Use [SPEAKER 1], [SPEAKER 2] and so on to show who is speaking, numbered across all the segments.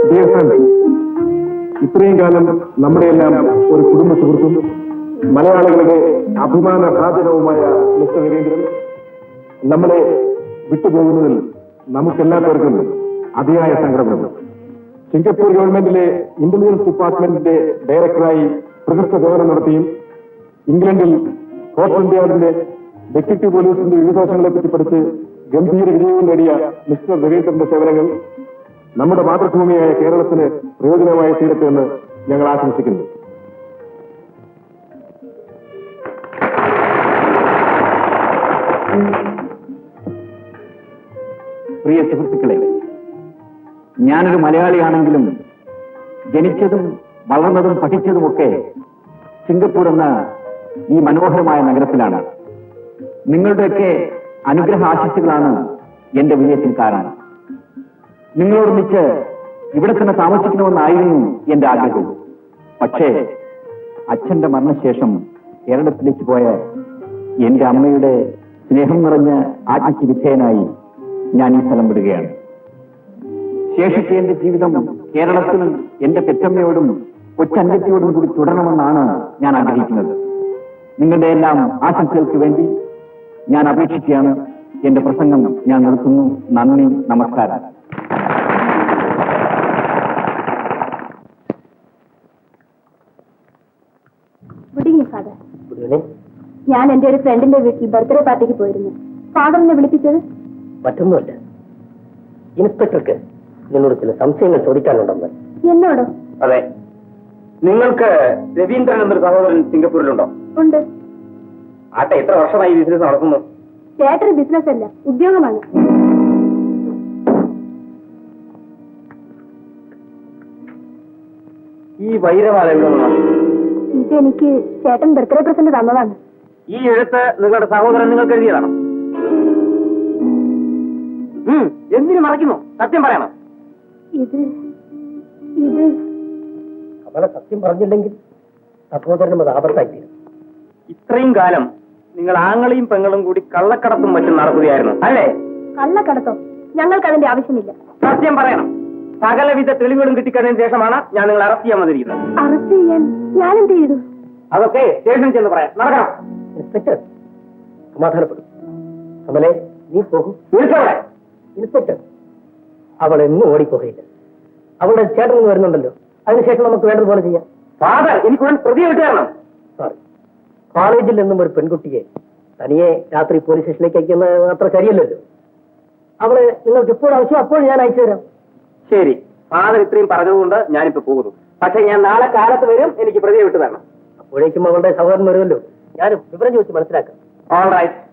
[SPEAKER 1] Dear friends, ഇത്രയും കാലം നമ്മുടെയെല്ലാം ഒരു കുടുംബ സുഹൃത്തും മലയാളികളുടെ അഭിമാന ഭാജനവുമായ മിസ്റ്റർ വീരേന്ദ്രൻ നമ്മളെ വിട്ടുപോകുന്നതിൽ നമുക്കെല്ലാവർക്കും അതിയായ സങ്കടമുണ്ട്. സിംഗപ്പൂർ ഗവൺമെന്റിലെ ഇന്റലിജൻസ് ഡിപ്പാർട്ട്മെന്റിന്റെ ഡയറക്ടറായി പ്രശസ്ത സേവനം നടത്തിയും ഇംഗ്ലണ്ടിൽ സ്കോട്ട്ലൻഡ് യാർഡിന്റെ ഡെപ്യൂട്ടി പോലീസിന്റെ വിവിധ വശങ്ങളെപ്പറ്റി പഠിച്ച് ഗംഭീര വിജയവും നേടിയ മിസ്റ്റർ രവീന്ദ്രന്റെ സേവനങ്ങൾ നമ്മുടെ മാതൃഭൂമിയായ കേരളത്തിന് പ്രയോജനമായി തീരട്ടെ എന്ന് ഞങ്ങൾ ആശംസിക്കുന്നു.
[SPEAKER 2] പ്രിയ സുഹൃത്തുക്കളെ, ഞാനൊരു മലയാളിയാണെങ്കിലും ജനിച്ചതും വളർന്നതും പഠിച്ചതുമൊക്കെ സിംഗപ്പൂർ എന്ന ഈ മനോഹരമായ നഗരത്തിലാണ്. നിങ്ങളുടെയൊക്കെ അനുഗ്രഹ ആശംസകളാണ് എന്റെ വിജയത്തിന് കാരണം. നിങ്ങളോടൊന്നിച്ച് ഇവിടെ തന്നെ താമസിക്കണമെന്നായിരുന്നു എന്റെ ആഗ്രഹം. പക്ഷേ അച്ഛന്റെ മരണശേഷം കേരളത്തിലേക്ക് പോയ എന്റെ അമ്മയുടെ സ്നേഹം നിറഞ്ഞ ആജ്ഞയ്ക്ക് വിധേയനായി ഞാൻ ഈ സ്ഥലം വിടുകയാണ്. ശേഷിച്ച എന്റെ ജീവിതം കേരളത്തിൽ എന്റെ പെറ്റമ്മയോടും കൊച്ചന്യത്തിയോടും കൂടി തുടരണമെന്നാണ് ഞാൻ ആഗ്രഹിക്കുന്നത്. നിങ്ങളുടെ എല്ലാം ആശംസകൾക്ക് വേണ്ടി ഞാൻ അപേക്ഷിക്കുകയാണ്. എന്റെ പ്രസംഗം ഞാൻ നിർത്തുന്നു. നന്ദി, നമസ്കാരം.
[SPEAKER 3] ഞാൻ എന്റെ ഒരു ഫ്രണ്ടിന്റെ വീട്ടിൽ ബർത്ത്ഡേ പാർട്ടിക്ക് പോയിരുന്നു. ഫാദറിനെ വിളിപ്പിച്ചത്
[SPEAKER 4] മറ്റൊന്നുമല്ല, ഇൻസ്പെക്ടർക്ക് നിന്നോട് ചില സംശയങ്ങൾ ചോദിക്കാനുണ്ടെന്ന്.
[SPEAKER 3] എന്നോടോ?
[SPEAKER 2] അതെ. നിങ്ങൾക്ക് രവീന്ദ്രൻ എന്നൊരു സഹോദരൻ സിംഗപ്പൂരിലുണ്ടോ?
[SPEAKER 3] ഉണ്ട്.
[SPEAKER 2] ആട്ടെ, എത്ര വർഷമായി ബിസിനസ് നടത്തുന്നു?
[SPEAKER 3] ചേട്ടന് ബിസിനസ് അല്ല, ഉദ്യോഗമാണ്.
[SPEAKER 2] ഈ വൈരമാല എവിടെ നിന്നാണ്?
[SPEAKER 3] ഇതെനിക്ക് ചേട്ടൻ ബർത്ത്ഡേ പ്രസന്റ് തന്നതാണ്.
[SPEAKER 2] ഈ എഴുത്ത് നിങ്ങളുടെ സഹോദരൻ നിങ്ങൾക്ക് എഴുതിയതാണോ? എന്തിനു മറയ്ക്കുന്നു? സത്യം പറയണം.
[SPEAKER 3] ഇത്
[SPEAKER 4] അവളെ സത്യം പറഞ്ഞില്ലെങ്കിൽ സഹോദരനും അത് ആപത്തായിത്തീരും.
[SPEAKER 2] ഇത്രയും കാലം നിങ്ങൾ ആങ്ങളെയും പെങ്ങളും കൂടി കള്ളക്കടത്തും മറ്റും നടക്കുകയായിരുന്നു അല്ലേ?
[SPEAKER 3] കള്ളക്കടത്തോ? ഞങ്ങൾക്ക് അതിന്റെ ആവശ്യമില്ല.
[SPEAKER 2] സത്യം പറയണം. സകലവിധ തെളിവുകളും കിട്ടിക്കഴിഞ്ഞതിന് ശേഷമാണ് ഞാൻ നിങ്ങൾ അറസ്റ്റ് ചെയ്യാൻ വന്നിരിക്കുന്നത്.
[SPEAKER 3] അറസ്റ്റ് ചെയ്യാൻ ഞാൻ എന്ത് ചെയ്തു?
[SPEAKER 2] അതൊക്കെ സ്റ്റേഷനിൽ ചെന്ന് പറയാം. നടക്കണം.
[SPEAKER 4] ഇൻസ്പെക്ടർ സമാധാനപ്പെടും. കമലേ, നീ പോകും. ഇൻസ്പെക്ടർ, അവൾ എന്നും ഓടിപ്പോകയില്ല. അവളുടെ ചേട്ടൻ വരുന്നുണ്ടല്ലോ, അതിനുശേഷം നമുക്ക് വേണ്ടതുപോലെ ചെയ്യാം.
[SPEAKER 2] ഫാദർ, എനിക്ക് വേണ്ടി പ്രതിയെ വിട്ടുതരണം.
[SPEAKER 4] സോറി, കോളേജിൽ നിന്നും ഒരു പെൺകുട്ടിയെ തനിയെ രാത്രി പോലീസ് സ്റ്റേഷനിലേക്ക് അയക്കുന്നത് അത്ര ശരിയല്ലല്ലോ. അവളെ നിങ്ങൾക്ക് എപ്പോൾ ആവശ്യം അപ്പോൾ ഞാൻ അയച്ചു തരാം.
[SPEAKER 2] ശരി, ഫാദർ ഇത്രയും പറഞ്ഞതുകൊണ്ട് ഞാനിപ്പോ പോകുന്നു. പക്ഷെ ഞാൻ നാളെ കാലത്ത് വരും. എനിക്ക് പ്രതിയെ വിട്ടു തരണം.
[SPEAKER 4] അപ്പോഴേക്കും അവളുടെ സഹോദരൻ വരുമല്ലോ. ഞാൻ വിവരം ചോദിച്ച് മനസ്സിലാക്കാം.
[SPEAKER 2] All right.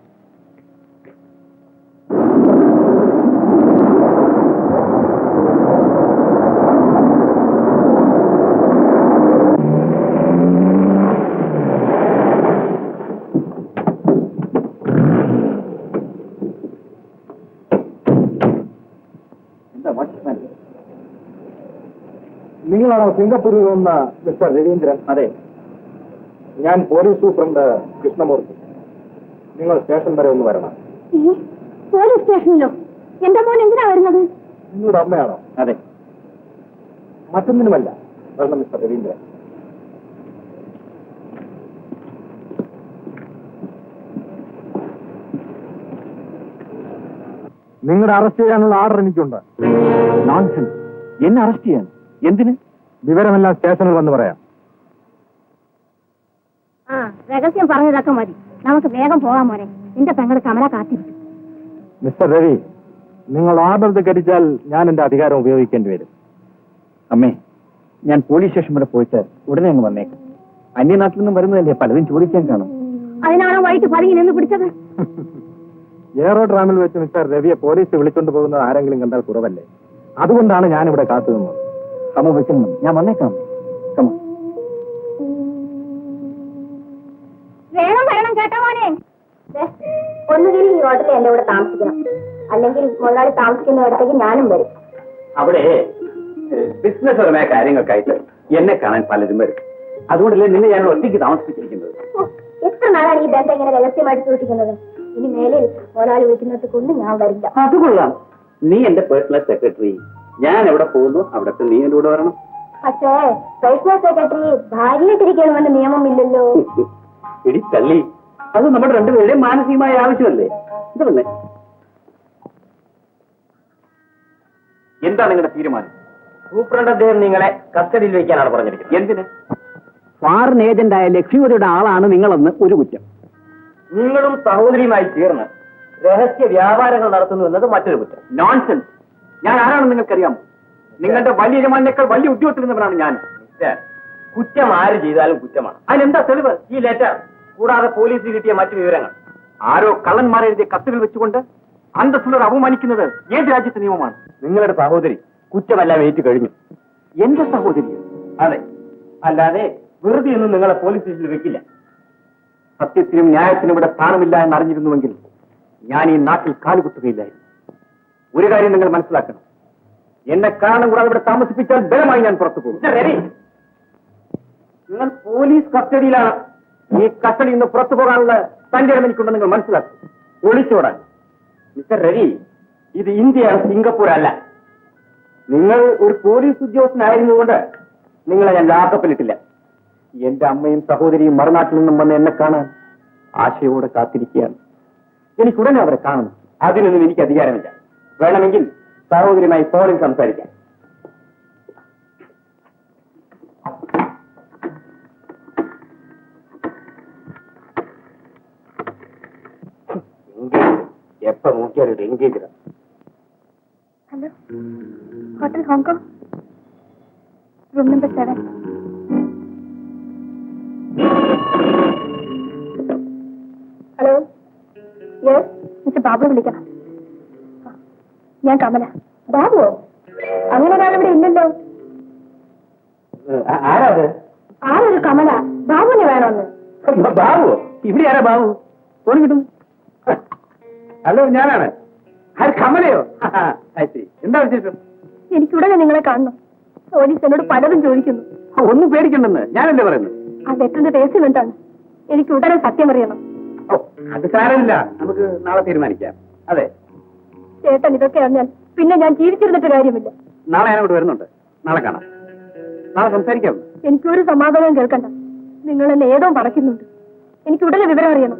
[SPEAKER 1] നിങ്ങളാണോ സിംഗപ്പൂരിൽ വന്ന മിസ്റ്റർ രവീന്ദ്രൻ?
[SPEAKER 2] അതെ,
[SPEAKER 1] ഞാൻ പോലീസ് സൂപ്രണ്ട് കൃഷ്ണമൂർത്തി. നിങ്ങൾ സ്റ്റേഷൻ വരെ ഒന്ന് വരണം.
[SPEAKER 3] പോലീസ് സ്റ്റേഷനിലോ? എന്റെ മോൻ എന്തിനാ വരുന്നത്?
[SPEAKER 1] നിങ്ങളുടെ അമ്മയാണോ?
[SPEAKER 2] അതെ.
[SPEAKER 1] മറ്റൊന്നിനുമല്ല, വരണം മിസ്റ്റർ രവീന്ദ്രൻ. നിങ്ങളുടെ അറസ്റ്റ് ചെയ്യാനുള്ള ഓർഡർ എനിക്കുണ്ട്.
[SPEAKER 2] നോൺസെൻസ്. എന്നെ അറസ്റ്റ് ചെയ്യാൻ? എന്തിന്?
[SPEAKER 1] വിവരമെല്ലാം സ്റ്റേഷനിൽ വന്ന് പറയാം.
[SPEAKER 3] രഹസ്യം പറഞ്ഞതൊക്കെ മതി. നമുക്ക് വേഗം പോകാൻ മോനെ. നിന്റെ പെങ്ങള് കമല കാത്തിരിക്കും.
[SPEAKER 1] മിസ്റ്റർ രവി, നിങ്ങൾ ഓർഡർ ധിക്കരിച്ചാൽ ഞാൻ എന്റെ അധികാരം ഉപയോഗിക്കേണ്ടി വരും.
[SPEAKER 2] അമ്മേ, ഞാൻ പോലീസ് സ്റ്റേഷൻ വരെ പോയിട്ട് ഉടനെ അങ്ങ് വന്നേക്കാം. അന്യനാട്ടിൽ നിന്നും വരുന്നതല്ലേ, പലതും ചോദിക്കാൻ കാണും.
[SPEAKER 3] അതിനാണോ വൈകിട്ട് പതുങ്ങി നിന്ന് പിടിച്ചത്?
[SPEAKER 1] എയറോഡ്രാമിൽ വെച്ച് മിസ്റ്റർ രവിയെ പോലീസ് വിളിച്ചുകൊണ്ട് പോകുന്നത് ആരെങ്കിലും കണ്ടാൽ കുറവല്ലേ? അതുകൊണ്ടാണ് ഞാനിവിടെ കാത്തു നിന്നത്.
[SPEAKER 2] സമൂഹത്തിൽ ഞാൻ വന്നേക്കാം.
[SPEAKER 3] വേഗം വരണം കേട്ടോ മോനെ. ഒന്നുകിൽ ഈ ഹോട്ടലിൽ എന്റെ കൂടെ താമസിക്കണം, അല്ലെങ്കിൽ മുതലാളി താമസിക്കുന്നിടത്തേക്ക് ഞാനും വരും.
[SPEAKER 2] അവിടെ ബിസിനസ് പരമായ കാര്യങ്ങൾക്കായിട്ട് എന്നെ കാണാൻ പലരും വരും. അതുകൊണ്ടല്ലേ നിന്നെ ഞാൻ ഒറ്റയ്ക്ക് താമസിപ്പിച്ചിരിക്കുന്നത്.
[SPEAKER 3] എത്ര നാളാണ് ഈ ബന്ധം ഇങ്ങനെ രഹസ്യമായിട്ട് സൂക്ഷിക്കുന്നത്? ഇനി മേലിൽ മുതലാളി വിളിക്കുന്നത് കൊണ്ട് ഞാൻ വരില്ല.
[SPEAKER 2] അത് കൊള്ളാം. നീ എന്റെ പേഴ്സണൽ സെക്രട്ടറി. ഞാൻ എവിടെ പോകുന്നു അവിടത്തെ നീ എന്റെ കൂടെ വരണം.
[SPEAKER 3] പക്ഷേ പേഴ്സണൽ സെക്രട്ടറി ഭാര്യയായിട്ടിരിക്കണമെന്ന് നിയമമില്ലല്ലോ.
[SPEAKER 2] എടി തള്ളി, അത് നമ്മുടെ രണ്ടുപേരുടെയും മാനസികമായ ആവശ്യമല്ലേ. ഇത് വന്നേ. എന്താ നിങ്ങളുടെ തീരുമാനം?
[SPEAKER 4] സൂപ്രണ്ട് അദ്ദേഹം നിങ്ങളെ കസ്റ്റഡിയിൽ വയ്ക്കാനാണ് പറഞ്ഞിരിക്കുന്നത്.
[SPEAKER 2] എന്തിന്? ഫോറിൻ ഏജന്റായ ലക്ഷ്മിവതിയുടെ ആളാണ് നിങ്ങളെന്ന് ഒരു കുറ്റം.
[SPEAKER 4] നിങ്ങളും സഹോദരിയുമായി ചേർന്ന് രഹസ്യ വ്യാപാരങ്ങൾ നടത്തുന്നു എന്നത് മറ്റൊരു കുറ്റം.
[SPEAKER 2] നോൺസെൻസ്. ഞാൻ ആരാണെന്ന് നിങ്ങൾക്കറിയാമോ? നിങ്ങളുടെ വലിയ യജമാനേക്കാൾ വലിയ ഉദ്യോഗത്തിലിരുന്നവരാണ് ഞാൻ.
[SPEAKER 4] കുറ്റം ആര് ചെയ്താലും കുറ്റമാണ്.
[SPEAKER 2] അതിനെന്താ തെളിവ്?
[SPEAKER 4] ഈ ലെറ്റർ കൂടാതെ പോലീസിന് കിട്ടിയ മറ്റു വിവരങ്ങൾ.
[SPEAKER 2] ആരോ കള്ളന്മാരെ എഴുതിയ കത്തുകൾ വെച്ചുകൊണ്ട് അന്തസ്സുള്ളവർ അപമാനിക്കുന്നത് ഏത് രാജ്യത്തെ നിയമമാണ്?
[SPEAKER 4] നിങ്ങളുടെ സഹോദരി കുറ്റമെല്ലാം ഏറ്റു കഴിഞ്ഞു.
[SPEAKER 2] എന്റെ സഹോദരിയോ?
[SPEAKER 4] അതെ, അല്ലാതെ വെറുതെ ഒന്നും നിങ്ങളെ പോലീസ് സ്റ്റേഷനിൽ വെക്കില്ല.
[SPEAKER 2] സത്യത്തിനും ന്യായത്തിനും ഇവിടെ സ്ഥാനമില്ല എന്ന് അറിഞ്ഞിരുന്നുവെങ്കിൽ ഞാൻ ഈ നാട്ടിൽ കാലുകുത്തുകയില്ലായിരുന്നു. ഒരു കാര്യം നിങ്ങൾ മനസ്സിലാക്കണം, എന്നെ കാരണം കൂടാതെ ഇവിടെ താമസിപ്പിച്ചാൽ ബലമായി ഞാൻ പുറത്തു പോകും.
[SPEAKER 4] നിങ്ങൾ പോലീസ് കസ്റ്റഡിയിലാണ്.
[SPEAKER 2] ഈ കസ്റ്റഡിയിൽ നിന്ന് പുറത്തു പോകാനുള്ള തന്റെ ഇടം എനിക്കുണ്ടെന്ന് നിങ്ങൾ മനസ്സിലാക്കും.
[SPEAKER 4] ഒളിച്ചോടാൻ. മിസ്റ്റർ രവി, ഇത് ഇന്ത്യയാണ്, സിംഗപ്പൂർ അല്ല.
[SPEAKER 2] നിങ്ങൾ ഒരു പോലീസ് ഉദ്യോഗസ്ഥനായിരുന്നുകൊണ്ട് നിങ്ങളെ ഞാൻ ലാക്കപ്പിലിട്ടില്ല. എന്റെ അമ്മയും സഹോദരിയും മറുനാട്ടിൽ നിന്നും വന്ന് എന്നെ കാണാൻ ആശയോടെ കാത്തിരിക്കുകയാണ്. എനിക്കുടനെ അവരെ കാണണം.
[SPEAKER 4] അതിനൊന്നും എനിക്ക് അധികാരമില്ല. വേണമെങ്കിൽ സഹോദരിയുമായി ഫോണിൽ സംസാരിക്കാം. എപ്പോ നോക്കിയാലും engage.
[SPEAKER 3] Hello, hotel Hong Kong, room number 7. Hello, yes, mister Babu വിളിക്കണം. ഞാൻ കമല. ബാബുവോ? അങ്ങനെ ഒരാളിവിടെ ഇല്ലല്ലോ.
[SPEAKER 4] ആരാ അത്?
[SPEAKER 3] ആരൊരു കമല? ബാബുവിനെ വേണമെന്ന്.
[SPEAKER 4] ബാബു? ഇവിടെ ആരാ ബാബു? ഫോൺ കിട്ടും. ഹലോ, ഞാനാണ്. ആര്, കമലയോ? എന്താ വിശേഷം?
[SPEAKER 3] എനിക്കുടനെ നിങ്ങളെ കാണണം. പോലീസ് എന്നോട് പലതും ചോദിക്കുന്നു.
[SPEAKER 2] ഒന്നും പേടിക്കണ്ടെന്ന് ഞാനല്ലേ പറയുന്നത്.
[SPEAKER 3] ആ ലെറ്ററിന്റെ രഹസ്യം എന്താണ്? എനിക്ക് ഉടനെ സത്യം അറിയണം.
[SPEAKER 2] ഓ, അത് സാരമില്ല, നമുക്ക് നാളെ തീരുമാനിക്കാം.
[SPEAKER 4] അതെ,
[SPEAKER 3] ചേട്ടൻ ഇതൊക്കെ അറിഞ്ഞാൽ പിന്നെ ഞാൻ ജീവിച്ചിരുന്നിട്ട് കാര്യമില്ല.
[SPEAKER 2] നാളെ ഞാൻ ഇവിടെ വരുന്നുണ്ട്. നാളെ കാണാം. നാളെ സംസാരിക്കാം.
[SPEAKER 3] എനിക്കൊരു സമാധാനവും കേൾക്കണ്ട. നിങ്ങൾ എന്നെ ഏതോ മറക്കുന്നുണ്ട്. എനിക്ക് ഉടനെ വിവരം അറിയണം.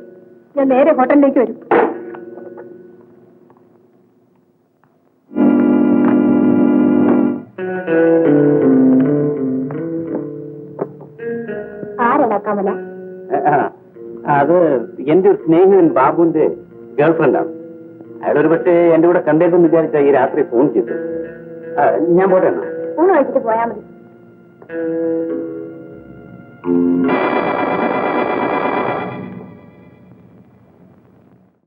[SPEAKER 3] ഞാൻ നേരെ ഹോട്ടലിലേക്ക് വരും. ആരാണ് കമല?
[SPEAKER 2] അത് എന്റെ ഒരു സ്നേഹിതൻ ബാബുവിന്റെ ഗേൾഫ്രണ്ടാണ്. അയാളൊരു പക്ഷേ എന്റെ കൂടെ കണ്ടേക്കെന്ന് വിചാരിച്ചാ ഈ രാത്രി ഫോൺ ചെയ്തു. ഞാൻ പോട്ടെ എന്നാ.
[SPEAKER 3] ഊണ് കഴിച്ചിട്ട് പോയാൽ മതി.